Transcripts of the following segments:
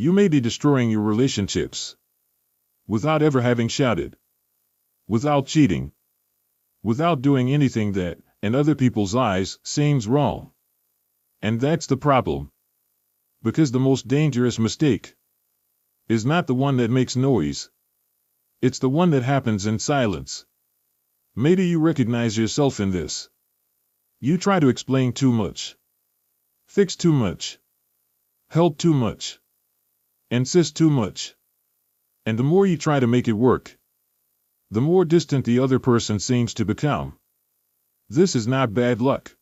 You may be destroying your relationships without ever having shouted, without cheating, without doing anything that, in other people's eyes, seems wrong. And that's the problem. Because the most dangerous mistake is not the one that makes noise. It's the one that happens in silence. Maybe you recognize yourself in this. You try to explain too much, fix too much, help too much, insist too much. And the more you try to make it work, the more distant the other person seems to become. This is not bad luck.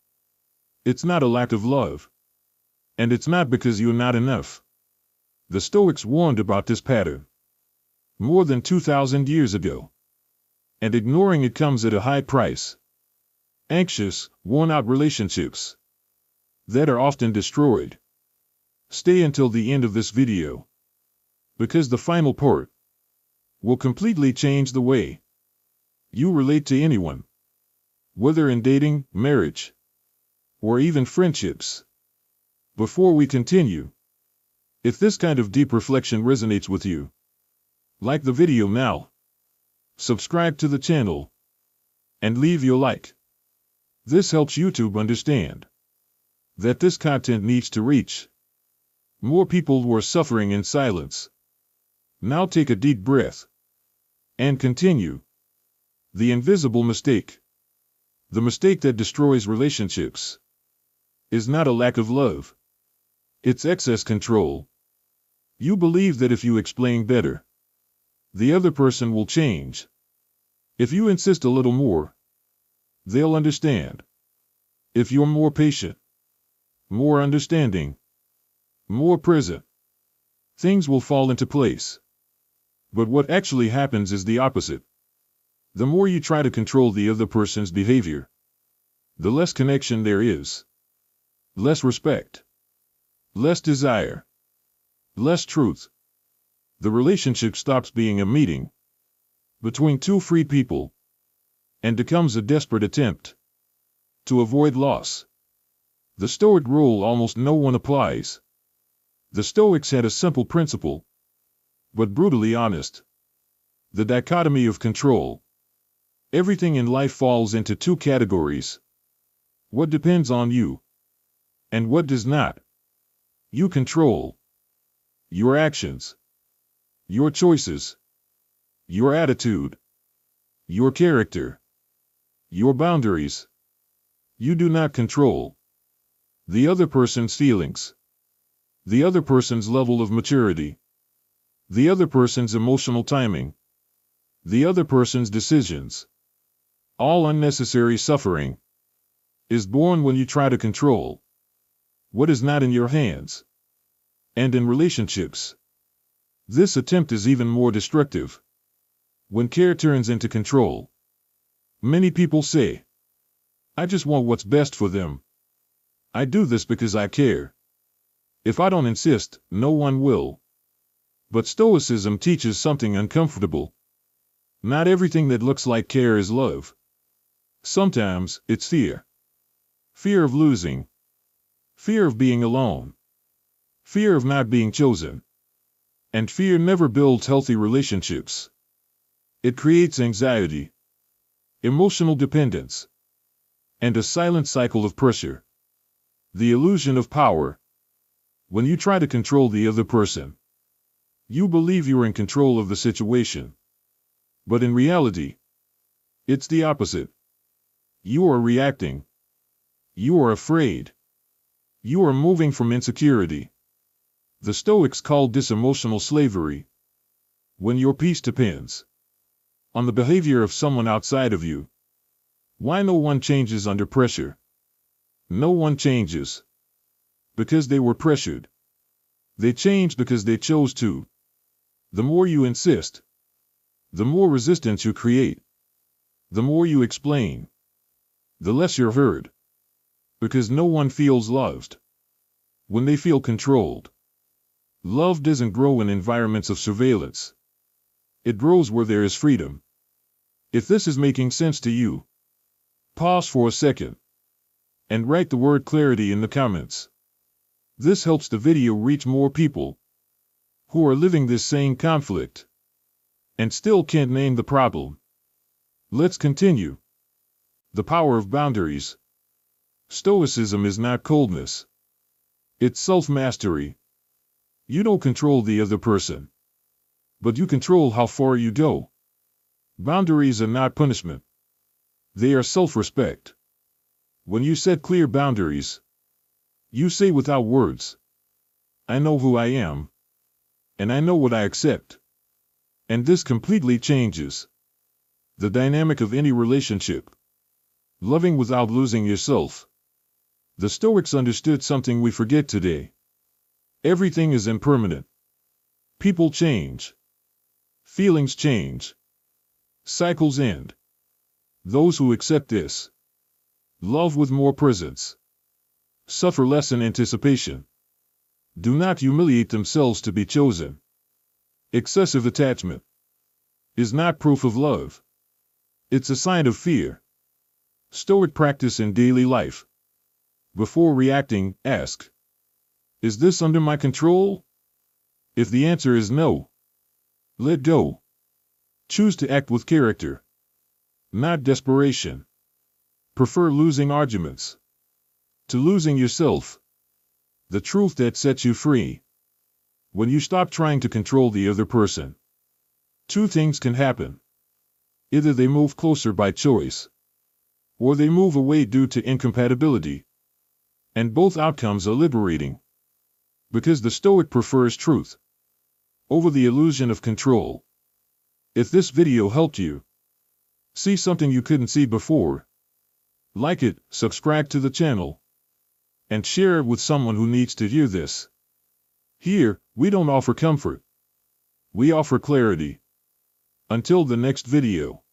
It's not a lack of love. And it's not because you're not enough. The Stoics warned about this pattern more than 2,000 years ago. And ignoring it comes at a high price. Anxious, worn-out relationships that are often destroyed. Stay until the end of this video, because the final part will completely change the way you relate to anyone, whether in dating, marriage, or even friendships. Before we continue, if this kind of deep reflection resonates with you, like the video now, subscribe to the channel, and leave your like. This helps YouTube understand that this content needs to reach more people who are suffering in silence. Now take a deep breath and continue. The invisible mistake, the mistake that destroys relationships, is not a lack of love. It's excess control. You believe that if you explain better, the other person will change. If you insist a little more, they'll understand. If you're more patient, more understanding, more present, things will fall into place. But what actually happens is the opposite. The more you try to control the other person's behavior, the less connection there is, less respect, less desire, less truth. The relationship stops being a meeting between two free people and becomes a desperate attempt to avoid loss. The Stoic rule almost no one applies. The Stoics had a simple principle, but brutally honest. The dichotomy of control. Everything in life falls into two categories: what depends on you, and what does not. You control your actions, your choices, your attitude, your character, your boundaries. You do not control the other person's feelings, the other person's level of maturity, the other person's emotional timing, the other person's decisions. All unnecessary suffering is born when you try to control what is not in your hands. And in relationships, this attempt is even more destructive. When care turns into control, many people say, "I just want what's best for them. I do this because I care. If I don't insist, no one will." But Stoicism teaches something uncomfortable. Not everything that looks like care is love. Sometimes it's fear. Fear of losing. Fear of being alone. Fear of not being chosen. And fear never builds healthy relationships. It creates anxiety, emotional dependence, and a silent cycle of pressure. The illusion of power. When you try to control the other person, you believe you're in control of the situation. But in reality, it's the opposite. You are reacting. You are afraid. You are moving from insecurity. The Stoics called this emotional slavery. When your peace depends on the behavior of someone outside of you. Why no one changes under pressure? No one changes because they were pressured. They changed because they chose to. The more you insist, the more resistance you create. The more you explain, the less you're heard. Because no one feels loved when they feel controlled. Love doesn't grow in environments of surveillance. It grows where there is freedom. If this is making sense to you, pause for a second and write the word clarity in the comments. This helps the video reach more people. who are living this same conflict and still can't name the problem. Let's continue. The power of boundaries. Stoicism is not coldness. It's self-mastery. You don't control the other person, but you control how far you go. Boundaries are not punishment. They are self-respect. When you set clear boundaries, you say without words, I know who I am, and I know what I accept. And this completely changes the dynamic of any relationship. Loving without losing yourself. The Stoics understood something we forget today. Everything is impermanent. People change. Feelings change. Cycles end. Those who accept this love with more presence, suffer less in anticipation, do not humiliate themselves to be chosen. Excessive attachment is not proof of love. It's a sign of fear. Stoic practice in daily life. Before reacting, ask, is this under my control? If the answer is no, let go. Choose to act with character, not desperation. Prefer losing arguments to losing yourself. The truth that sets you free. When you stop trying to control the other person, two things can happen. Either they move closer by choice, or they move away due to incompatibility. And both outcomes are liberating. Because the Stoic prefers truth over the illusion of control. If this video helped you see something you couldn't see before, like it, subscribe to the channel, and share it with someone who needs to hear this. Here, we don't offer comfort. We offer clarity. Until the next video.